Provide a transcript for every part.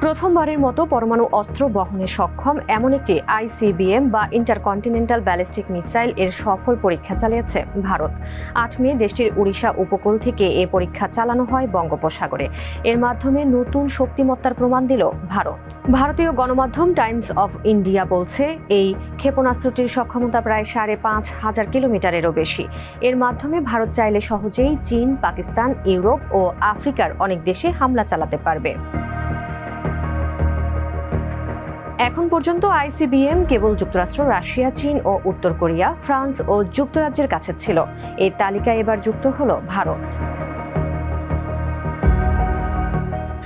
প্রথমবারের মতো পরমাণু অস্ত্র বহনে সক্ষম এমন একটি আইসিবিএম বা ইন্টারকন্টিনেন্টাল ব্যালিস্টিক মিসাইল এর সফল পরীক্ষা চালিয়েছে ভারত। ৮ মে দেশটির উড়িষ্যা উপকূল থেকে এ পরীক্ষা চালানো হয় বঙ্গোপসাগরে। এর মাধ্যমে নতুন শক্তিমত্তার প্রমাণ দিল ভারত। ভারতীয় গণমাধ্যম টাইমস অফ ইন্ডিয়া বলছে, এই ক্ষেপণাস্ত্রটির সক্ষমতা প্রায় ৫,৫০০ কিলোমিটারেরও বেশি। এর মাধ্যমে ভারত চাইলে সহজেই চীন, পাকিস্তান, ইউরোপ ও আফ্রিকার অনেক দেশে হামলা চালাতে পারবে। এখন পর্যন্ত আইসিবিএম কেবল যুক্তরাষ্ট্র, রাশিয়া, চীন ও উত্তর কোরিয়া, ফ্রান্স ও যুক্তরাজ্যের কাছে ছিল। এই তালিকায় এবার যুক্ত হলো ভারত।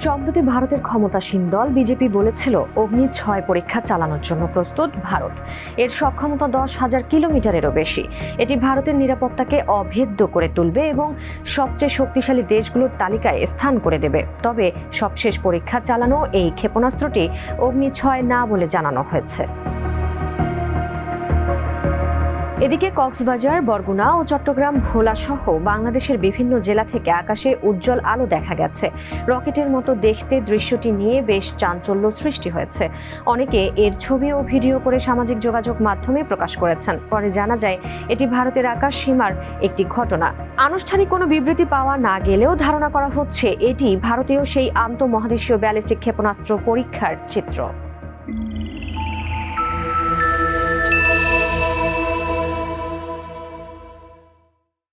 সম্প্রতি ভারতের ক্ষমতাসীন দল বিজেপি বলেছিল, অগ্নি-৬ পরীক্ষা চালানোর জন্য প্রস্তুত ভারত। এর সক্ষমতা ১০,০০০ কিলোমিটারেরও বেশি। এটি ভারতের নিরাপত্তাকে অভেদ্য করে তুলবে এবং সবচেয়ে শক্তিশালী দেশগুলোর তালিকায় স্থান করে দেবে। তবে সবশেষ পরীক্ষা চালানো এই ক্ষেপণাস্ত্রটি অগ্নি-৬ না বলে জানানো হয়েছে। এদিকে কক্সবাজার, বরগুনা ও চট্টগ্রাম, ভোলা সহ বাংলাদেশের বিভিন্ন জেলা থেকে আকাশে উজ্জ্বল আলো দেখা গেছে। রকেটের মতো দেখতে দৃশ্যটি নিয়ে বেশ চাঞ্চল্য সৃষ্টি হয়েছে। অনেকে এর ছবি ও ভিডিও করে সামাজিক যোগাযোগ মাধ্যমে প্রকাশ করেছেন। পরে জানা যায়, এটি ভারতের আকাশ সীমার একটি ঘটনা। আনুষ্ঠানিক কোনো বিবৃতি পাওয়া না গেলেও ধারণা করা হচ্ছে, এটি ভারতীয় সেই আন্তঃমহাদেশীয় ব্যালিস্টিক ক্ষেপণাস্ত্র পরীক্ষার চিত্র।